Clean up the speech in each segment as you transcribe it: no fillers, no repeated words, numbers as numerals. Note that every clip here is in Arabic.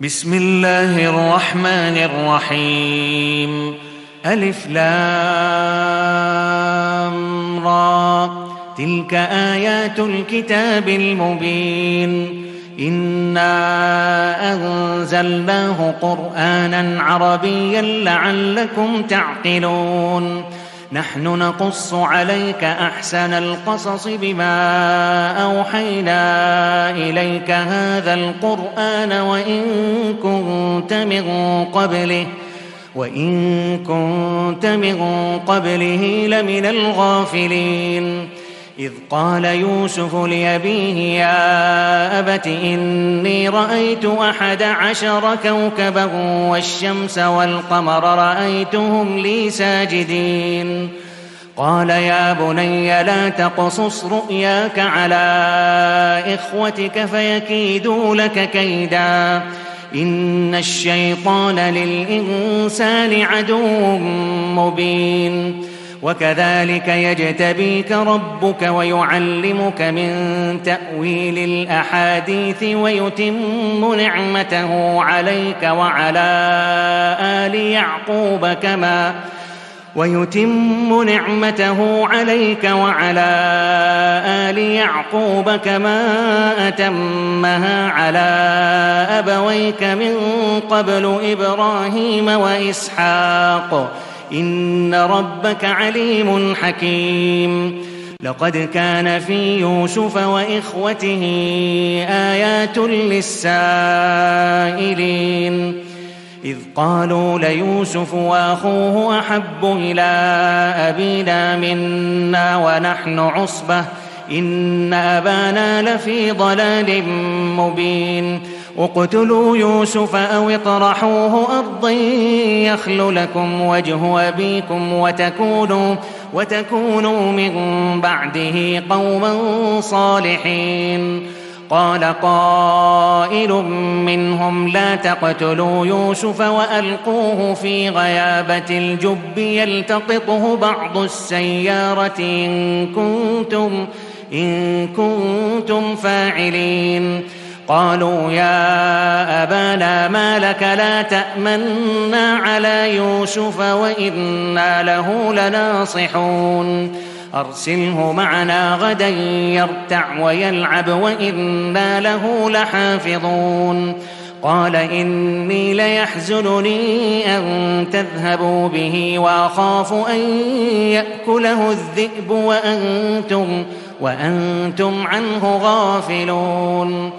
بسم الله الرحمن الرحيم. ألف لام را، تلك آيات الكتاب المبين. إنا أنزلناه قرآنا عربيا لعلكم تعقلون. نحن نقص عليك أحسن القصص بما أوحينا إليك هذا القرآن وإن كنت من قبله لمن الغافلين. إذ قال يوسف لأبيه يا أبت إني رأيت 11 كوكبا والشمس والقمر رأيتهم لي ساجدين. قال يا بني لا تقصص رؤياك على إخوتك فيكيدوا لك كيدا، إن الشيطان للإنسان عدو مبين. وكذلك يجتبيك ربك ويعلمك من تأويل الأحاديث ويتم نعمته عليك وعلى آل يعقوب كما أتمها على أبويك من قبل إبراهيم وإسحاق، إن ربك عليم حكيم. لقد كان في يوسف وإخوته آيات للسائلين، إذ قالوا ليوسف وأخوه أحب إلى أبينا منا ونحن عصبة إن أبانا لفي ضلال مبين. اقتلوا يوسف أو اطرحوه أرضا يخل لكم وجه أبيكم وتكونوا من بعده قوما صالحين. قال قائل منهم لا تقتلوا يوسف وألقوه في غيابة الجب يلتقطه بعض السيارة إن كنتم فاعلين. قالوا يا أبانا ما لك لا تأمنا على يوسف وإنا له لناصحون. أرسله معنا غدا يرتع ويلعب وإنا له لحافظون. قال إني ليحزنني أن تذهبوا به وأخاف أن يأكله الذئب وأنتم عنه غافلون.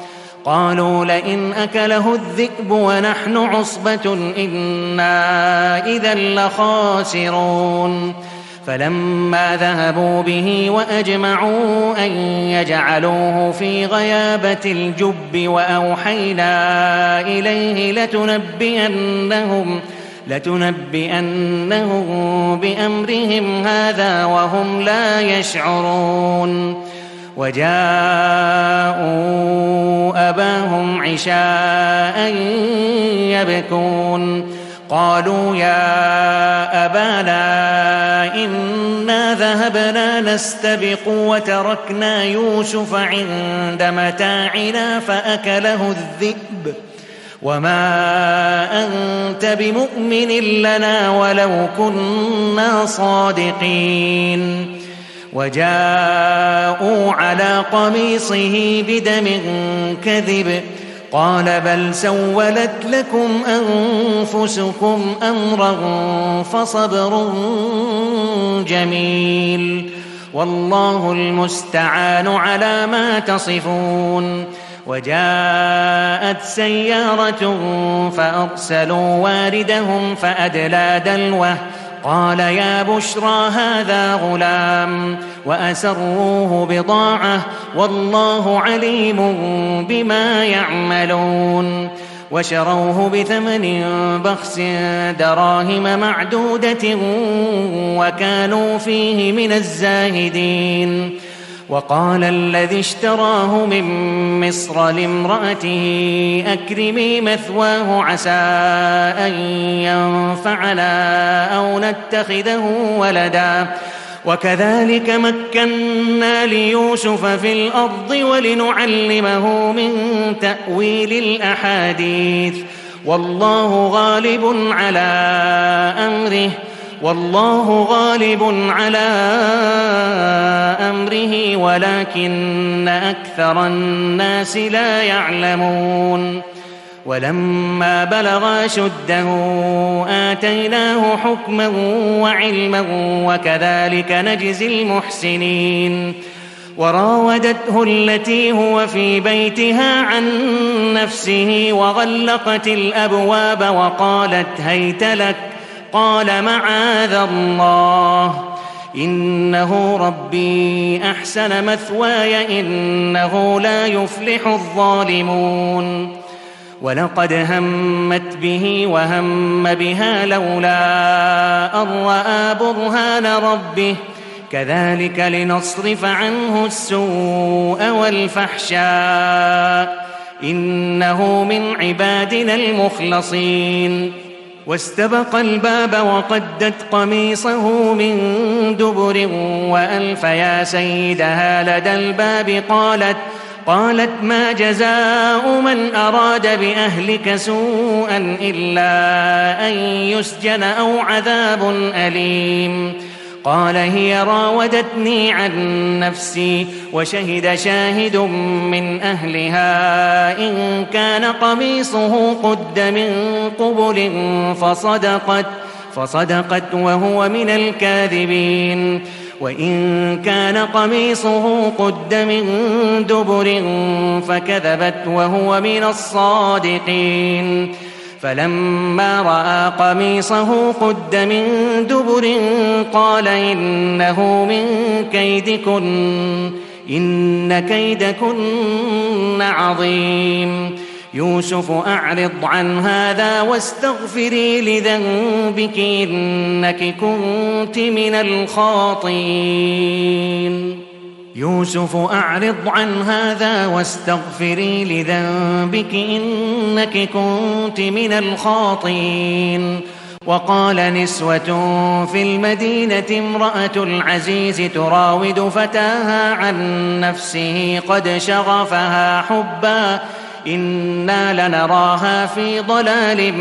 قالوا لئن أكله الذئب ونحن عصبة إنا إذا لخاسرون. فلما ذهبوا به وأجمعوا أن يجعلوه في غيابة الجب وأوحينا إليه لتنبئنهم بأمرهم هذا وهم لا يشعرون. وجاءوا أباهم عشاء يبكون. قالوا يا أبانا إنا ذهبنا نستبق وتركنا يوسف عند متاعنا فأكله الذئب وما أنت بمؤمن لنا ولو كنا صادقين. وجاءوا على قميصه بدم كذب قال بل سولت لكم أنفسكم أمرا فصبر جميل والله المستعان على ما تصفون. وجاءت سيارة فأرسلوا واردهم فأدلى دلوه قال يا بشرى هذا غلام وأسروه بضاعة والله عليم بما يعملون. وشروه بثمن بخس دراهم معدودة وكانوا فيه من الزاهدين. وقال الذي اشتراه من مصر لامرأته أكرمي مثواه عسى أن ينفعنا أو نتخذه ولدا وكذلك مكنا ليوسف في الأرض ولنعلمه من تأويل الأحاديث والله غالب على أمره ولكن أكثر الناس لا يعلمون ولما بلغ أشده آتيناه حكما وعلما وكذلك نجزي المحسنين وراودته التي هو في بيتها عن نفسه وغلقت الأبواب وقالت هيت لك قال معاذ الله إنه ربي أحسن مثواي إنه لا يفلح الظالمون ولقد همت به وهم بها لولا أن رأى برهان ربه كذلك لنصرف عنه السوء والفحشاء إنه من عبادنا المخلصين واستبق الباب وقدت قميصه من دبر وألف يا سيدها لدى الباب قالت ما جزاء من أراد بأهلك سوءا إلا أن يسجن أو عذاب أليم قال هي راودتني عن نفسي وشهد شاهد من أهلها إن كان قميصه قد من قبل فصدقت وهو من الكاذبين وإن كان قميصه قد من دبر فكذبت وهو من الصادقين فلما رأى قميصه قد من دبر قال إنه من كيدكن إن كيدكن عظيم يوسف أعرض عن هذا واستغفري لذنبك إنك كنت من الخاطئين يوسف أعرض عن هذا واستغفري لذنبك إنك كنت من الخاطئين وقال نسوة في المدينة امرأة العزيز تراود فتاها عن نفسه قد شغفها حبا إنا لنراها في ضلال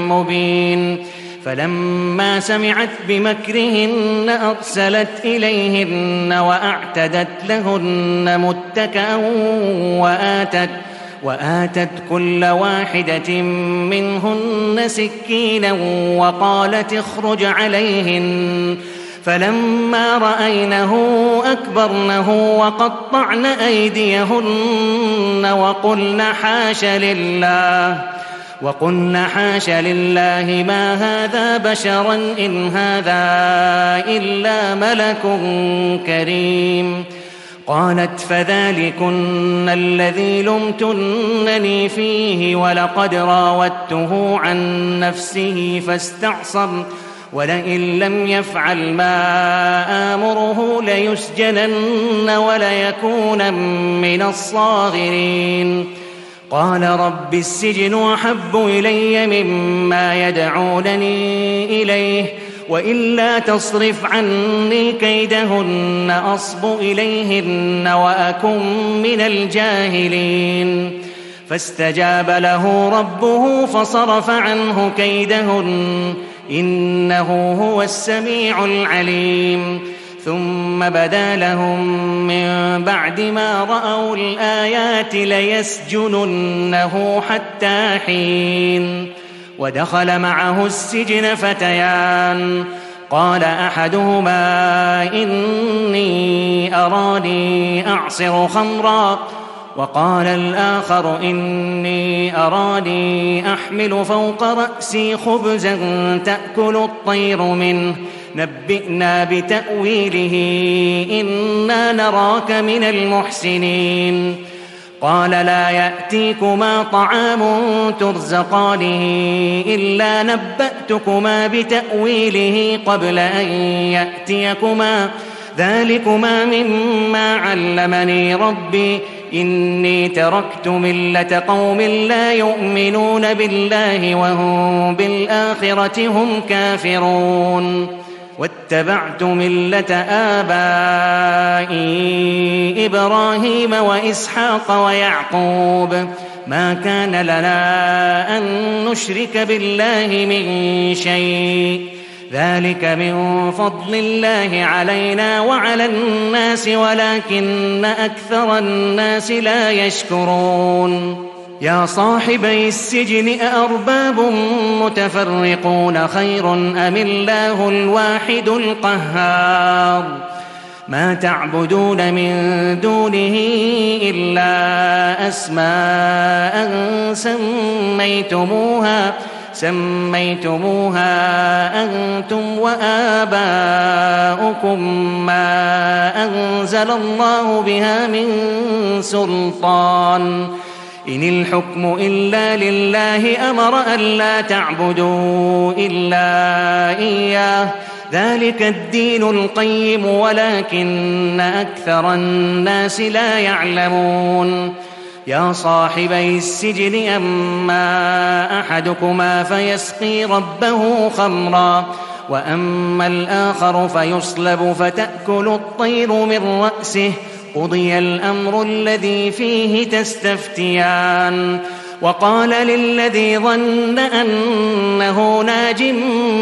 مبين فلما سمعت بمكرهن أرسلت إليهن وأعتدت لهن متكأ وآتت كل واحدة منهن سكينا وقالت اخرج عليهن فلما رأينه أكبرنه وقطعن أيديهن وقلن حاش لله ما هذا بشرا إن هذا إلا ملك كريم قالت فذلكن الذي لمتنني فيه ولقد راودته عن نفسه فاستعصم ولئن لم يفعل ما آمره ليسجنن وليكون من الصاغرين قال رب السجن أحب إلي مما يدعونني إليه وإلا تصرف عني كيدهن أصب إليهن وأكن من الجاهلين فاستجاب له ربه فصرف عنه كيدهن إنه هو السميع العليم ثم بدا لهم من بعد ما رأوا الآيات ليسجننه حتى حين ودخل معه السجن فتيان قال أحدهما إني أراني أعصر خمرا وقال الآخر إني أراني أحمل فوق رأسي خبزا تأكل الطير منه نبئنا بتأويله إنا نراك من المحسنين قال لا يأتيكما طعام ترزقانه إلا نبأتكما بتأويله قبل أن يأتيكما ذلكما مما علمني ربي إني تركت ملة قوم لا يؤمنون بالله وهم بالآخرة هم كافرون واتبعت ملة آبائي إبراهيم وإسحاق ويعقوب ما كان لنا أن نشرك بالله من شيء ذلك من فضل الله علينا وعلى الناس ولكن أكثر الناس لا يشكرون يا صاحبي السجن أأرباب متفرقون خير أم الله الواحد القهار ما تعبدون من دونه إلا أسماء سميتموها أنتم وآباؤكم ما أنزل الله بها من سلطان إن الحكم إلا لله أمر ألا تعبدوا إلا إياه ذلك الدين القيم ولكن أكثر الناس لا يعلمون يا صاحبي السجن أما أحدكما فيسقي ربه خمرا وأما الآخر فيصلب فتأكل الطير من رأسه قضي الأمر الذي فيه تستفتيان وقال للذي ظن أنه ناج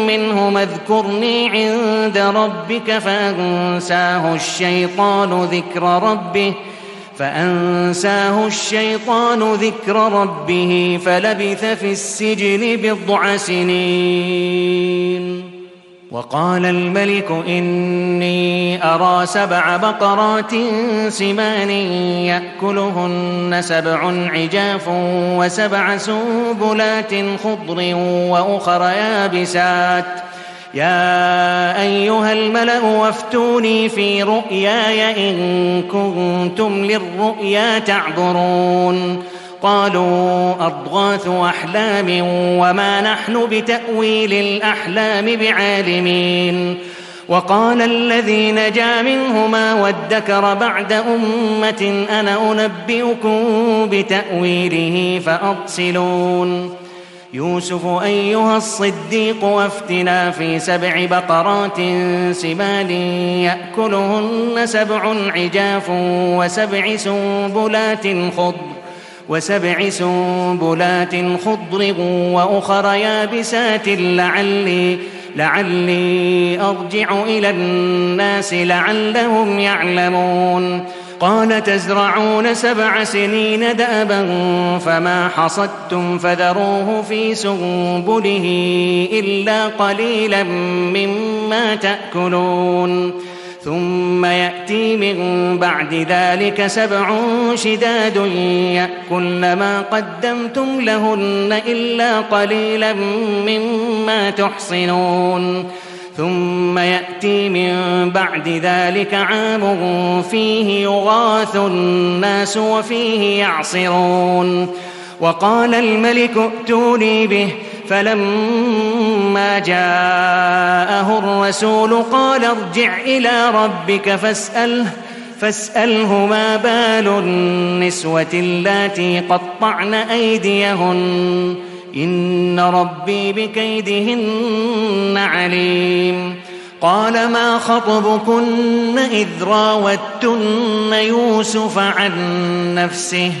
منه اذكرني عند ربك فأنساه الشيطان ذكر ربه فلبث في السجن بضع سنين وقال الملك إني أرى 7 بقرات سمان يأكلهن 7 عجاف و7 سنبلات خضر وأخر يابسات يا أيها الملأ وافتوني في رؤياي إن كنتم للرؤيا تعبرون قالوا أضغاث أحلام وما نحن بتأويل الأحلام بعالمين وقال الذي نجا منهما وادكر بعد أمة أنا أنبئكم بتأويله فأرسلون يوسف أيها الصديق وافتنا في 7 بقرات سمان يأكلهن 7 عجاف و7 سنبلات خضر وأخر يابسات لعلي أرجع إلى الناس لعلهم يعلمون قال تزرعون 7 سنين دأبا فما حصدتم فذروه في سنبله إلا قليلا مما تأكلون ثم يأتي من بعد ذلك 7 شداد يأكلن ما قدمتم لهن إلا قليلا مما تحصنون ثم يأتي من بعد ذلك عام فيه يغاث الناس وفيه يعصرون وقال الملك ائتوني به فلما جاءه الرسول قال ارجع إلى ربك فاسأله ما بال النسوة اللاتي قطعن أيديهن إن ربي بكيدهن عليم قال ما خطبكن إذ راوتن يوسف عن نفسه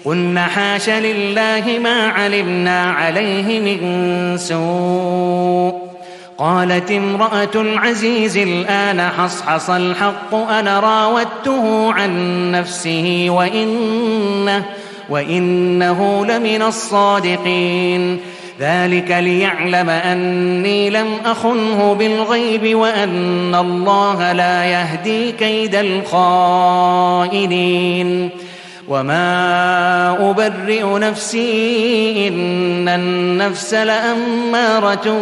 قلنا حاش لله ما علمنا عليه من سوء قالت امرأة العزيز الآن حصحص الحق أنا راودته عن نفسه وإنه لمن الصادقين ذلك ليعلم أني لم أخنه بالغيب وأن الله لا يهدي كيد الخائنين وما أبرئ نفسي إن النفس لأمارة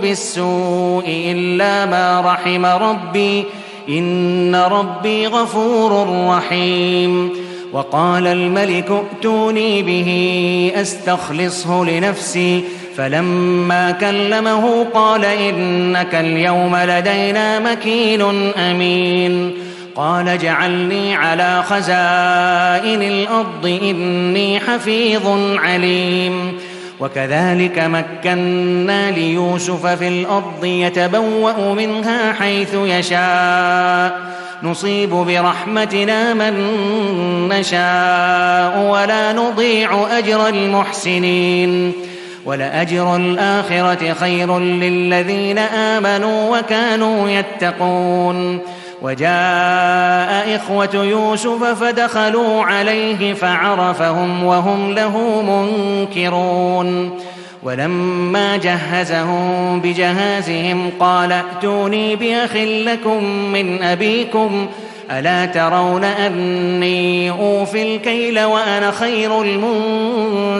بالسوء إلا ما رحم ربي إن ربي غفور رحيم وقال الملك ائتوني به أستخلصه لنفسي فلما كلمه قال إنك اليوم لدينا مكين أمين قال اجعلني على خزائن الأرض إني حفيظ عليم وكذلك مكنا ليوسف في الأرض يتبوأ منها حيث يشاء نصيب برحمتنا من نشاء ولا نضيع أجر المحسنين ولأجر الآخرة خير للذين آمنوا وكانوا يتقون وجاء إخوة يوسف فدخلوا عليه فعرفهم وهم له منكرون ولما جهزهم بجهازهم قال ائتوني بأخ لكم من أبيكم ألا ترون أني أوفي الكيل وأنا خير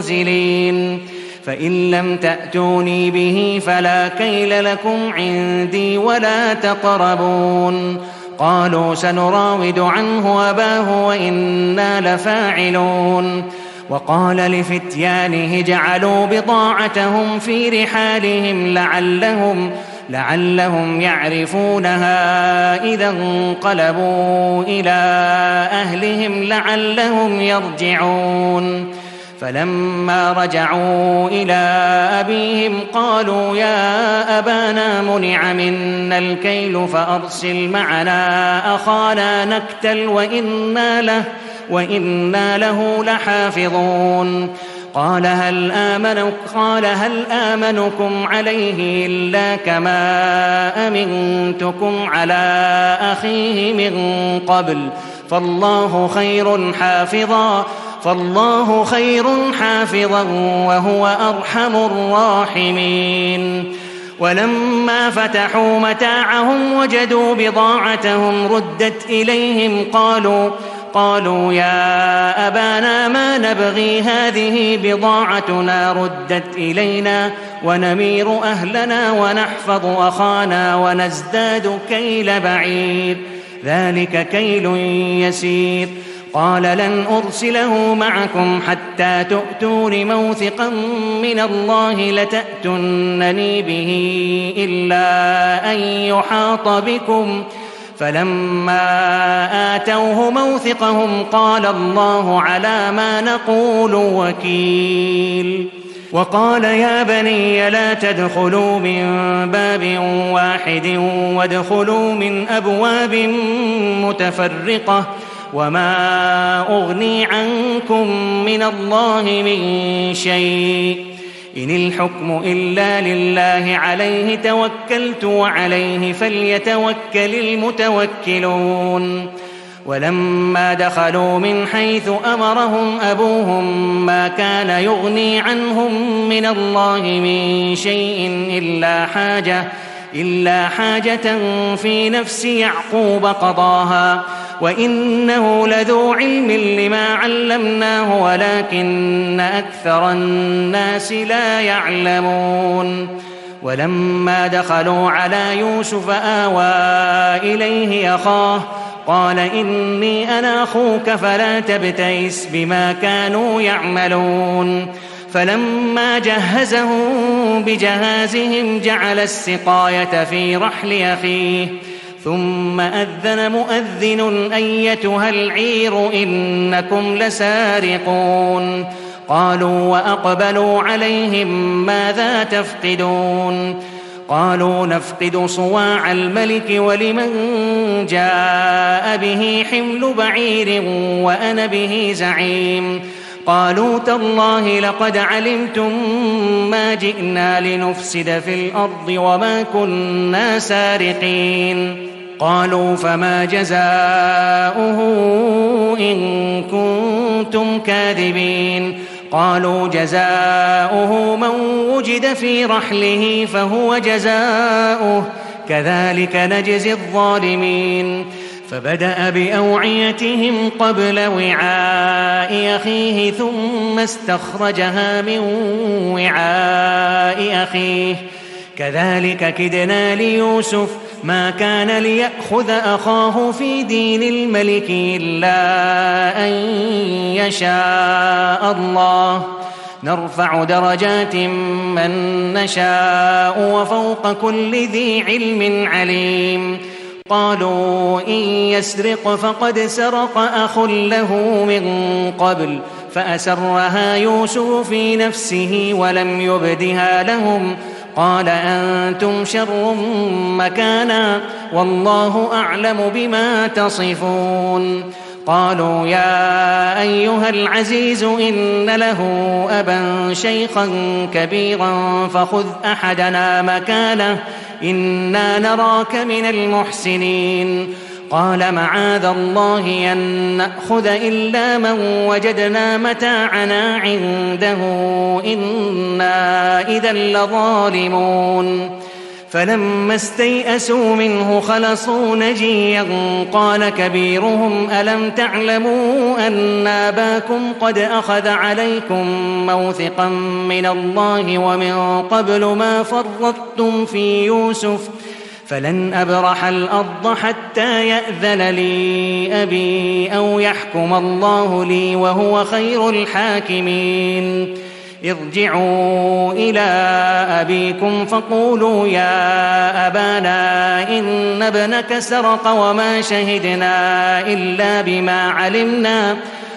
المنزلين فإن لم تأتوني به فلا كيل لكم عندي ولا تقربون قالوا سنراود عنه أباه وإنا لفاعلون وقال لفتيانه اجعلوا بضاعتهم في رحالهم لعلهم يعرفونها إذا انقلبوا إلى أهلهم لعلهم يرجعون فلما رجعوا إلى أبيهم قالوا يا أبانا منع منا الكيل فأرسل معنا أخانا نكتل وإنا له لحافظون قال هل آمنكم عليه إلا كما أمنتكم على أخيه من قبل فالله خير حافظا وهو أرحم الراحمين ولما فتحوا متاعهم وجدوا بضاعتهم ردت إليهم قالوا يا أبانا ما نبغي هذه بضاعتنا ردت إلينا ونمير أهلنا ونحفظ أخانا ونزداد كيل بعير ذلك كيل يسير قال لن أرسله معكم حتى تؤتون موثقا من الله لتأتونني به إلا أن يحاط بكم فلما آتوه موثقهم قال الله على ما نقول وكيل وقال يا بني لا تدخلوا من باب واحد وادخلوا من أبواب متفرقة وما أغني عنكم من الله من شيء إن الحكم إلا لله عليه توكلت وعليه فليتوكل المتوكلون ولما دخلوا من حيث أمرهم أبوهم ما كان يغني عنهم من الله من شيء إلا حاجة في نفس يعقوب قضاها وإنه لذو علم لما علمناه ولكن أكثر الناس لا يعلمون ولما دخلوا على يوسف آوى إليه أخاه قال إني أنا أخوك فلا تبتئس بما كانوا يعملون فلما جهزهم بجهازهم جعل السقاية في رحل أخيه ثم أذن مؤذن أيتها العير إنكم لسارقون قالوا وأقبلوا عليهم ماذا تفقدون قالوا نفقد صواع الملك ولمن جاء به حمل بعير وأنا به زعيم قالوا تالله لقد علمتم ما جئنا لنفسد في الأرض وما كنا سارقين قالوا فما جزاؤه إن كنتم كاذبين قالوا جزاؤه من وجد في رحله فهو جزاؤه كذلك نجزي الظالمين فبدأ بأوعيتهم قبل وعاء أخيه ثم استخرجها من وعاء أخيه كذلك كدنا ليوسف ما كان ليأخذ أخاه في دين الملك إلا أن يشاء الله نرفع درجات من نشاء وفوق كل ذي علم عليم قالوا إن يسرق فقد سرق أخ له من قبل فأسرها يوسف في نفسه ولم يبدها لهم قال أنتم شر مكانا والله أعلم بما تصفون. قالوا يا أيها العزيز إن له أبا شيخا كبيرا فخذ أحدنا مكانه إنا نراك من المحسنين. قال معاذ الله أن نأخذ إلا من وجدنا متاعنا عنده إنا إذا لظالمون. فلما استيئسوا منه خلصوا نجيا قال كبيرهم ألم تعلموا أن أباكم قد أخذ عليكم موثقا من الله ومن قبل ما فرطتم في يوسف فلن أبرح الأرض حتى يأذن لي أبي أو يحكم الله لي وهو خير الحاكمين. ارجعوا إلى أبيكم فقولوا يا أبانا إن ابنك سرق وما شهدنا إلا بما علمنا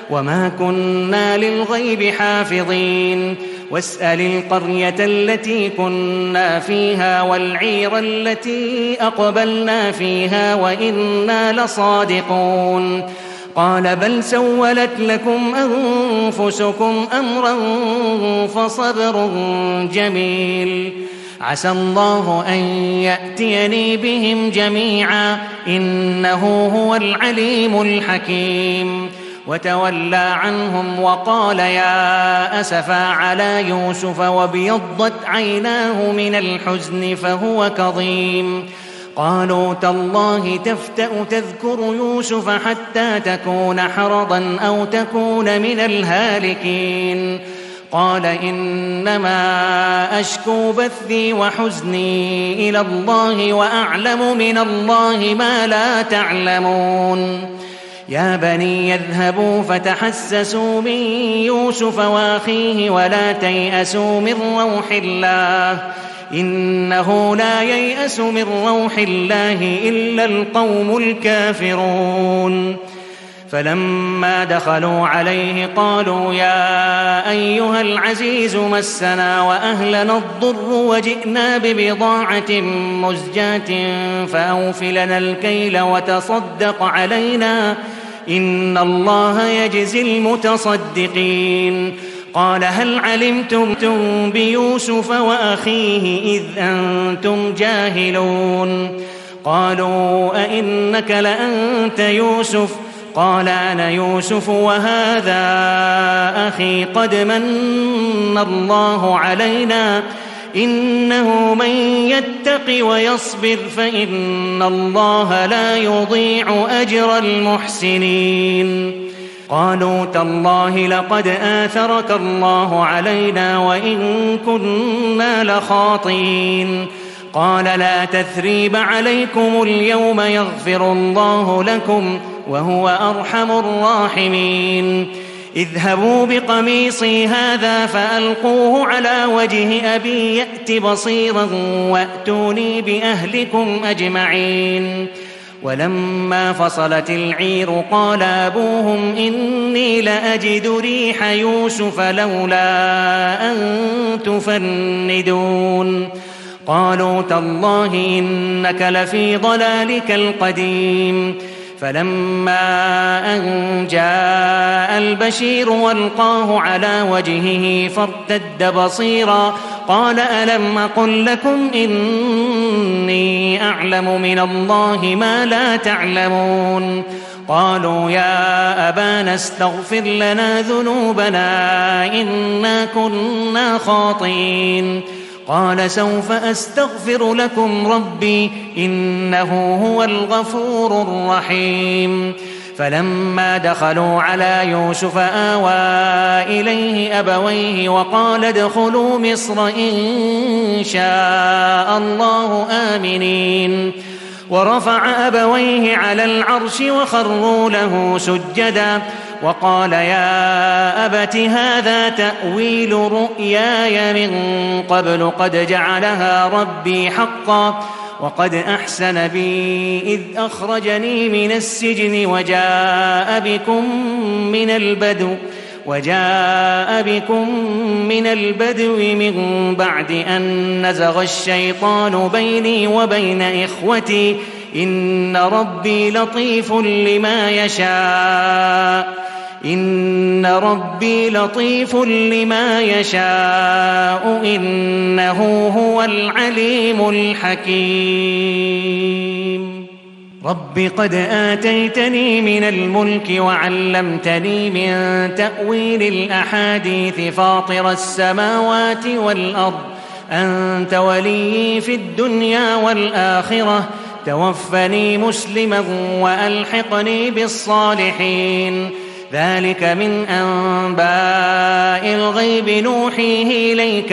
وما كنا للغيب حافظين. واسأل القرية التي كنا فيها والعير التي أقبلنا فيها وإنا لصادقون. قال بل سولت لكم أنفسكم أمرا فصبر جميل عسى الله أن يأتيني بهم جميعا إنه هو العليم الحكيم. وتولى عنهم وقال يا أسفا على يوسف وابيضت عيناه من الحزن فهو كظيم. قالوا تالله تفتأ تذكر يوسف حتى تكون حرضا أو تكون من الهالكين. قال إنما أشكو بثي وحزني إلى الله وأعلم من الله ما لا تعلمون. يا بني يذهبوا فتحسسوا من يوسف وأخيه ولا تيأسوا من روح الله إنه لا ييأس من روح الله إلا القوم الكافرون. فلما دخلوا عليه قالوا يا أيها العزيز مسنا وأهلنا الضر وجئنا ببضاعة مزجاة فأوف لنا الكيل وتصدق علينا إن الله يجزي المتصدقين. قال هل علمتم بيوسف وأخيه إذ أنتم جاهلون. قالوا أئنك لأنت يوسف قال أنا يوسف وهذا أخي قد من الله علينا إنه من يتق ويصبر فإن الله لا يضيع أجر المحسنين. قالوا تالله لقد آثرك الله علينا وإن كنا لخاطئين. قال لا تثريب عليكم اليوم يغفر الله لكم وهو أرحم الراحمين. اذهبوا بقميصي هذا فألقوه على وجه أبي يأت بصيرا وأتوني بأهلكم أجمعين. ولما فصلت العير قال أبوهم إني لأجد ريح يوسف لولا أن تفندون. قالوا تالله إنك لفي ضلالك القديم. فلما أن جاء البشير والقاه على وجهه فارتد بصيرا قال ألم أقل لكم إني أعلم من الله ما لا تعلمون. قالوا يا أبانا استغفر لنا ذنوبنا إنا كنا خاطئين. قال سوف أستغفر لكم ربي إنه هو الغفور الرحيم. فلما دخلوا على يوسف آوى إليه أبويه وقال ادخلوا مصر إن شاء الله آمنين. ورفع أبويه على العرش وخروا له سجدا وقال يا أبت هذا تأويل رؤياي من قبل قد جعلها ربي حقا وقد أحسن بي إذ أخرجني من السجن وجاء بكم وجاء بكم من البدو من بعد أن نزغ الشيطان بيني وبين إخوتي إن ربي لطيف لما يشاء إنه هو العليم الحكيم رب قد آتيتني من الملك وعلمتني من تأويل الأحاديث فاطر السماوات والأرض أنت ولي في الدنيا والآخرة توفني مسلما وألحقني بالصالحين ذلك من أنباء الغيب نوحيه إليك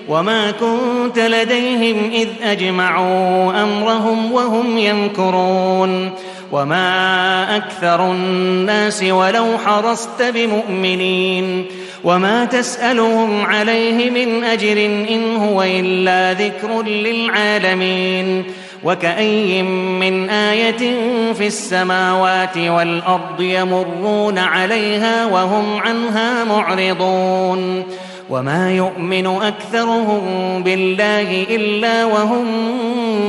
وما كنت لديهم إذ أجمعوا أمرهم وهم يمكرون وما أكثر الناس ولو حرصت بمؤمنين وما تسألهم عليه من أجر إن هو إلا ذكر للعالمين وكأي من آية في السماوات والأرض يمرون عليها وهم عنها معرضون وما يؤمن أكثرهم بالله إلا وهم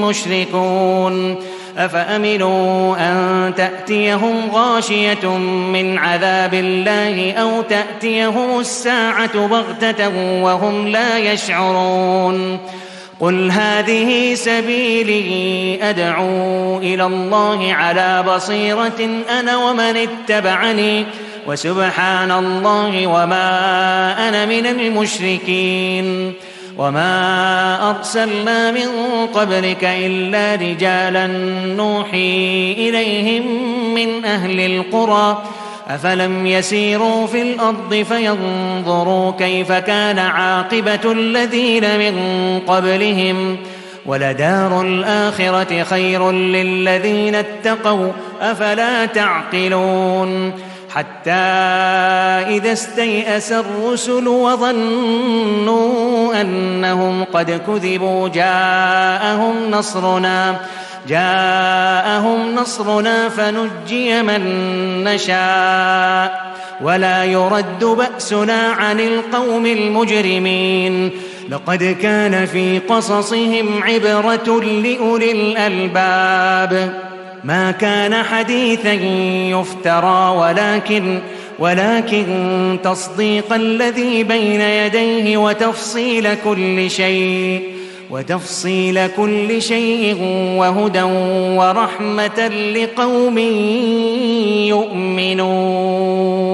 مشركون أفأمنوا أن تأتيهم غاشية من عذاب الله أو تأتيهم الساعة بغتة وهم لا يشعرون قل هذه سبيلي أدعو إلى الله على بصيرة أنا ومن اتبعني وسبحان الله وما أنا من المشركين وما أرسلنا من قبلك إلا رجالا نوحي إليهم من أهل القرى أفلم يسيروا في الأرض فينظروا كيف كان عاقبة الذين من قبلهم ولدار الآخرة خير للذين اتقوا أفلا تعقلون حتى إذا استيأس الرسل وظنوا أنهم قد كذبوا جاءهم نصرنا فنجي من نشاء ولا يرد بأسنا عن القوم المجرمين لقد كان في قصصهم عبرة لأولي الألباب ما كان حديثا يفترى ولكن تصديق الذي بين يديه وتفصيل كل شيء وهدى ورحمة لقوم يؤمنون